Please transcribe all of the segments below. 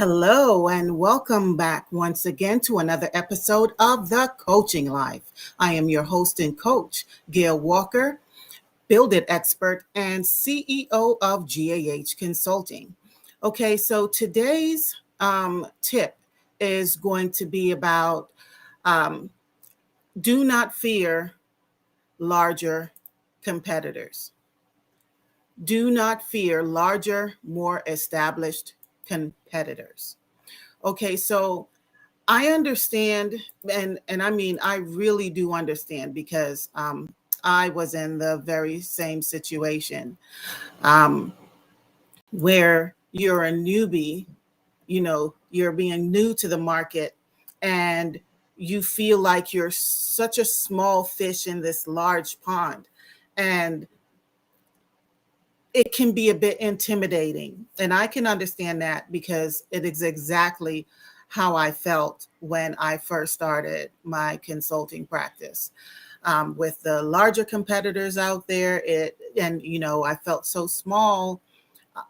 Hello, and welcome back once again to another episode of The Coaching Life. I am your host and coach, Gail Walker, Build It expert and CEO of GAH Consulting. Okay, so today's tip is going to be about um, do not fear larger competitors. Do not fear larger, more established competitors. Okay, so I understand, and I mean I really do understand because I was in the very same situation um, where you're a newbie, you're being new to the market, and you feel like you're such a small fish in this large pond, and it can be a bit intimidating. And I can understand that because it is exactly how I felt when I first started my consulting practice. With the larger competitors out there, I felt so small.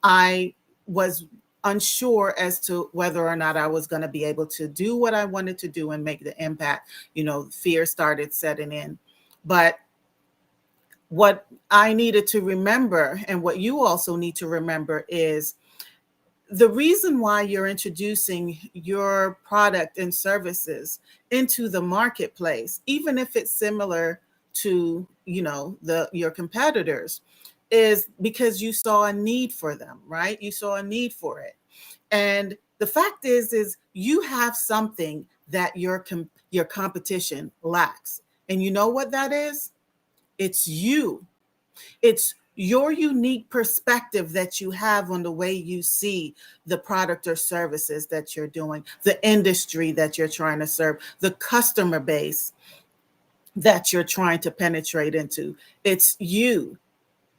I was unsure as to whether or not I was going to be able to do what I wanted to do and make the impact. Fear started setting in. But what I needed to remember, and what you also need to remember, is the reason why you're introducing your product and services into the marketplace, even if it's similar to, your competitors, is because you saw a need for them, right? You saw a need for it. And the fact is you have something that your competition lacks. And you know what that is? It's you. It's your unique perspective that you have on the way you see the product or services that you're doing, the industry that you're trying to serve, the customer base that you're trying to penetrate into. It's you.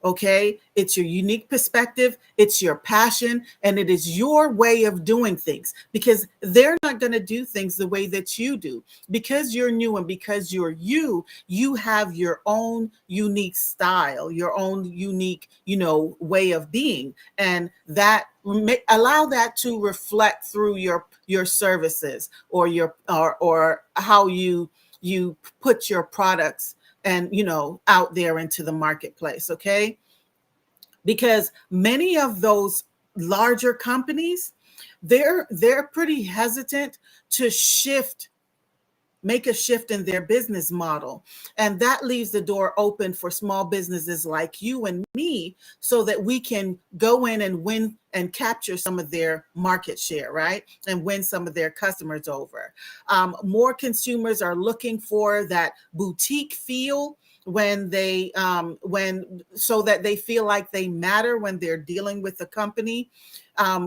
Okay, it's your unique perspective, it's your passion, and it is your way of doing things, because they're not going to do things the way that you do. Because you're new and because you're you have your own unique style, your own unique way of being, and that allow that to reflect through your services, or or how you put your products and out there into the marketplace. Okay, because many of those larger companies, they're pretty hesitant to make a shift in their business model. And that leaves the door open for small businesses like you and me, so that we can go in and win and capture some of their market share, right? And win some of their customers over. More consumers are looking for that boutique feel so that they feel like they matter when they're dealing with a company.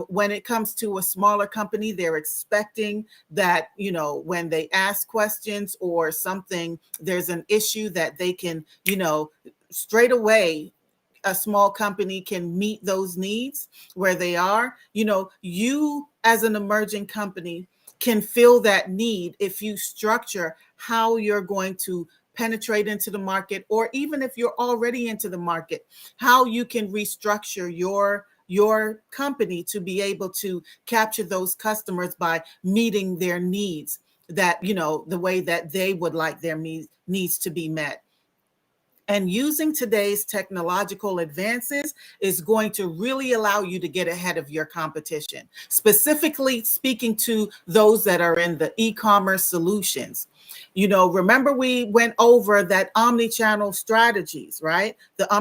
When it comes to a smaller company, they're expecting that, when they ask questions or something, there's an issue that they can, straight away, a small company can meet those needs where they are. You as an emerging company can fill that need if you structure how you're going to penetrate into the market, or even if you're already into the market, how you can restructure your company to be able to capture those customers by meeting their needs, that the way that they would like their needs to be met. And using today's technological advances is going to really allow you to get ahead of your competition, specifically speaking to those that are in the e-commerce solutions. Remember we went over that omni-channel strategies, right? The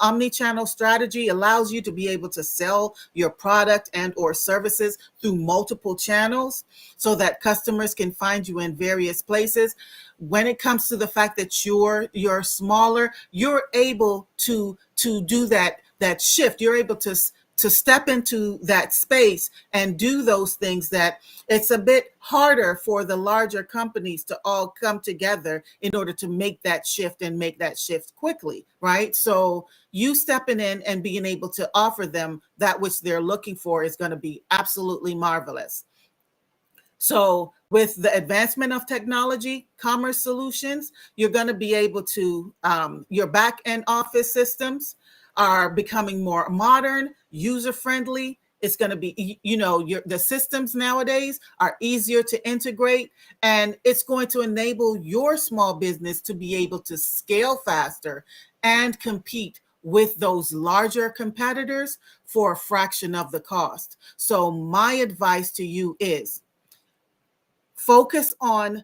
omni-channel strategy allows you to be able to sell your product and or services through multiple channels, so that customers can find you in various places. When it comes to the fact that you're smaller, you're able to do that shift. You're able to step into that space and do those things that it's a bit harder for the larger companies to all come together in order to make that shift, and make that shift quickly, right? So you stepping in and being able to offer them that which they're looking for is going to be absolutely marvelous. So with the advancement of technology, commerce solutions, you're going to be able to, your back end office systems are becoming more modern, user friendly, It's going to be, the systems nowadays are easier to integrate, and it's going to enable your small business to be able to scale faster and compete with those larger competitors for a fraction of the cost. So my advice to you is focus on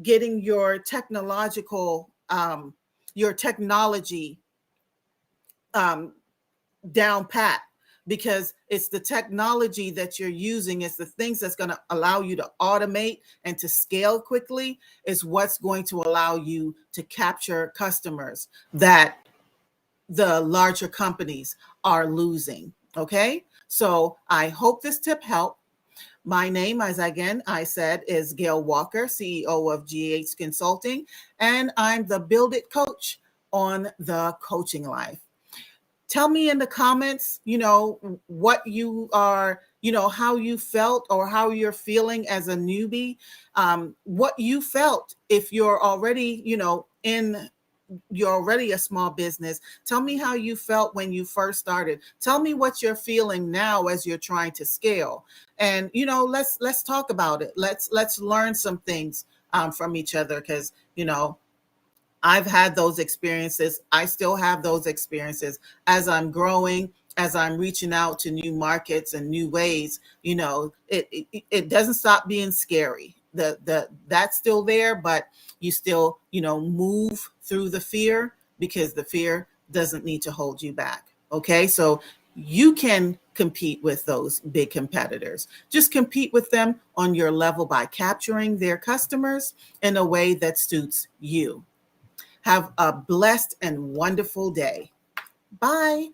getting your technology down pat, because it's the technology that you're using, it's the things that's going to allow you to automate and to scale quickly, is what's going to allow you to capture customers that the larger companies are losing. Okay, so I hope this tip helped. My name, as again I said, is Gail Walker, CEO of GH Consulting, and I'm the Build It Coach on the Coaching Life. Tell me in the comments, what you are, how you felt or how you're feeling as a newbie, what you felt if you're already, you're already a small business. Tell me how you felt when you first started. Tell me what you're feeling now as you're trying to scale. And let's talk about it. Let's learn some things from each other, because I've had those experiences. I still have those experiences as I'm growing, as I'm reaching out to new markets and new ways. It doesn't stop being scary. That's still there, but you still, move through the fear, because the fear doesn't need to hold you back. Okay. So you can compete with those big competitors. Just compete with them on your level by capturing their customers in a way that suits you. Have a blessed and wonderful day. Bye.